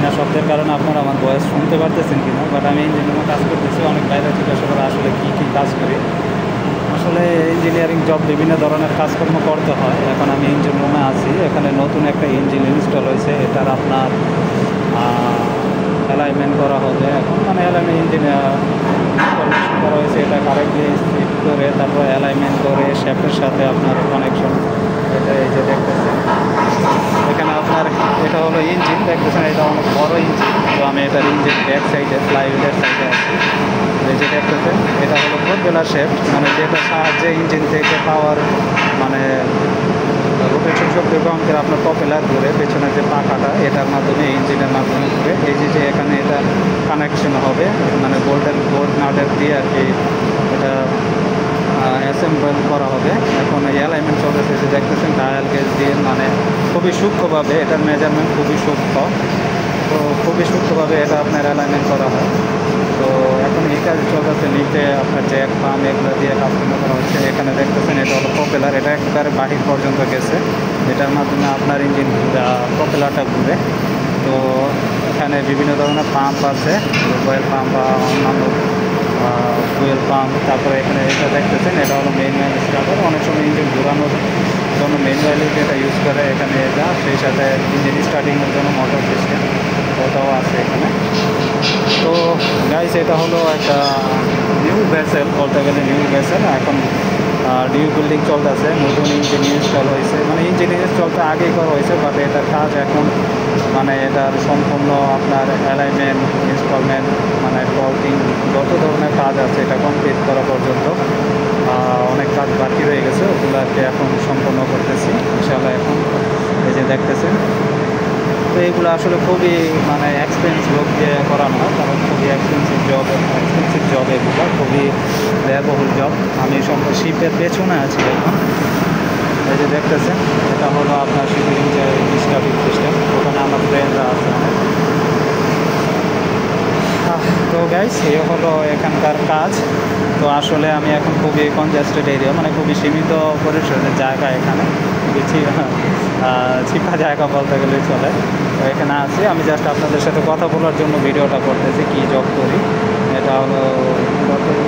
না শব্দের কারণে আপনারা আমার ভয়েস শুনতে পারতেছেন কিনা, বাট আমি ইঞ্জিন রুমে কাজ করতেছি। অনেক বাইরে জিজ্ঞাসা করে আসলে কী কাজ করি। আসলে ইঞ্জিনিয়ারিং জব বিভিন্ন ধরনের কাজকর্ম করতে হয়। এখন আমি ইঞ্জিন রুমে আছি, এখানে নতুন একটা ইঞ্জিন ইনস্টল হয়েছে, এটার আপনার অ্যালাইনমেন্ট করা হবে। এখন মানে অ্যালাইনমেন্ট ইঞ্জিন ইনস্টলেশন করা হয়েছে, এটা কারেক্টলি ফিট করে তারপর অ্যালাইনমেন্ট করে শ্যাফটের সাথে আপনার কানেকশন। এটা এই যে দেখতেছেন এখানে আপনার, এটা হলো ইঞ্জিন দেখতেছেন, এটা অনেক বড় ইঞ্জিন। তো আমি এটার ইঞ্জিন ব্যাক সাইডে ফ্লাইহুইলের সাইডে আছি। এই যে দেখতেছেন এটা হলো প্রোপেলার শেফট, মানে যেটার সাহায্যে ইঞ্জিন থেকে পাওয়ার মানে রোটেশন শক্তি অঙ্কের আপনার প্রপেলার ঘুরে পেছনে যে পাখাটা, এটার মাধ্যমে ইঞ্জিনের মাধ্যমে ঘুরে। এই যে এখানে এটা কানেকশন হবে, মানে বোল্ট নাটের দিয়ে আর কি এটা অ্যাসেম্বল করা হবে। এখন এই অ্যালাইনমেন্ট চলতেছে, যে দেখতেছেন ডায়াল গেজ দিয়ে, মানে খুবই সূক্ষ্মভাবে এটার মেজারমেন্ট খুবই সূক্ষ্ম। তো খুবই সূক্ষ্মভাবে এটা আপনার অ্যালাইনমেন্ট করা হয়। তো এখন এই কাজ চলতেছে, নিচে আপনার জ্যাক পাম্প এগুলো দিয়ে কাজকর্ম করা হচ্ছে। এখানে দেখতেছেন এটা হলো প্রপেলার, এটা একবারে বাহির পর্যন্ত গেছে। এটার মাধ্যমে আপনার ইঞ্জিন প্রপেলারটা ঘুরে। তো এখানে বিভিন্ন ধরনের পাম্প আছে, অয়েল পাম্প বা অন্যান্য ফুয়েল পাম্প। তারপরে এখানে এটা দেখতেছেন এটা হলো মেইন স্টার্টার। অনেক সময় ইঞ্জিন ঘোরানোর জন্য মেইন যেটা ইউজ করে এখানে এটা, সেই সাথে ইঞ্জিন স্টার্টিংয়ের জন্য মোটর সিস্টেম ওটাও আছে এখানে। তো গাইস এটা হলো একটা নিউ ভেসেল, বলতে গেলে নিউ ভেসেল। এখন নিউ বিল্ডিং চলতেছে, নতুন ইঞ্জিন ইনস্টল হয়েছে, মানে ইঞ্জিন ইনস্টল তো আগেই করা হয়েছে, বাট এটার কাজ এখন মানে এটার সম্পূর্ণ আপনার অ্যালাইনমেন্ট ইনস্টলমেন্ট মানে টর্কিং যত ধরনের কাজ আছে এটা কমপ্লিট করা পর্যন্ত অনেক কাজ বাকি রয়ে গেছে, ওগুলোকে এখন সম্পন্ন করতেছি ইনশাআল্লাহ। এখন এই যে দেখতেছেন, তো এইগুলো আসলে খুবই মানে এক্সপেন্সিভ লোক দিয়ে করানো হয়, কারণ খুবই এক্সপেন্সিভ জব এগুলো, খুবই ব্যয়বহুল জব। আমি সম্পূর্ণ শিপের পেছনে আছি এখন। এই যে দেখতেছেন এটা হলো আপনার শিপিং যে স্টাফিং সিস্টেম, ওখানে আমার ফ্রেন্ডরা আছে অনেক। তো গাইস এই হলো এখানকার কাজ। তো আসলে আমি এখন খুবই কনজেস্টেড এরিয়া, মানে খুবই সীমিত পরিসরের জায়গা, এখানে খুবই ছিপা জায়গা বলতে গেলে চলে। তো এখানে আছি আমি, জাস্ট আপনাদের সাথে কথা বলার জন্য ভিডিওটা করতেছি, কী জব করি। এটা হলো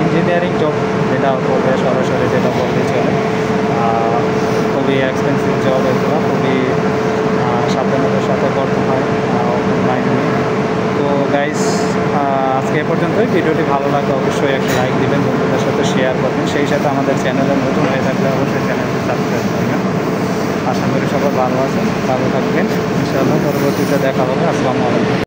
ইঞ্জিনিয়ারিং জব, যেটা করবে সরাসরি যেটা বলতে চলে। খুবই এক্সপেন্সিভ জব এগুলো, খুবই সাবধানতার সাথে করতে হয় অনলাইনে। তো গাইস আজকে এ পর্যন্তই। ভিডিওটি ভালো লাগলে অবশ্যই একটা লাইক দিবেন, বন্ধুদের সাথে শেয়ার করবেন, সেই সাথে আমাদের চ্যানেলে নতুন হয়ে থাকলে অবশ্যই চ্যানেলটি সাবস্ক্রাইব করবেন। আশা করি সবাই ভালো আছেন, ভালো থাকবেন। ইনশাআল্লাহ পরবর্তীতে দেখা হবে। আসসালামু আলাইকুম।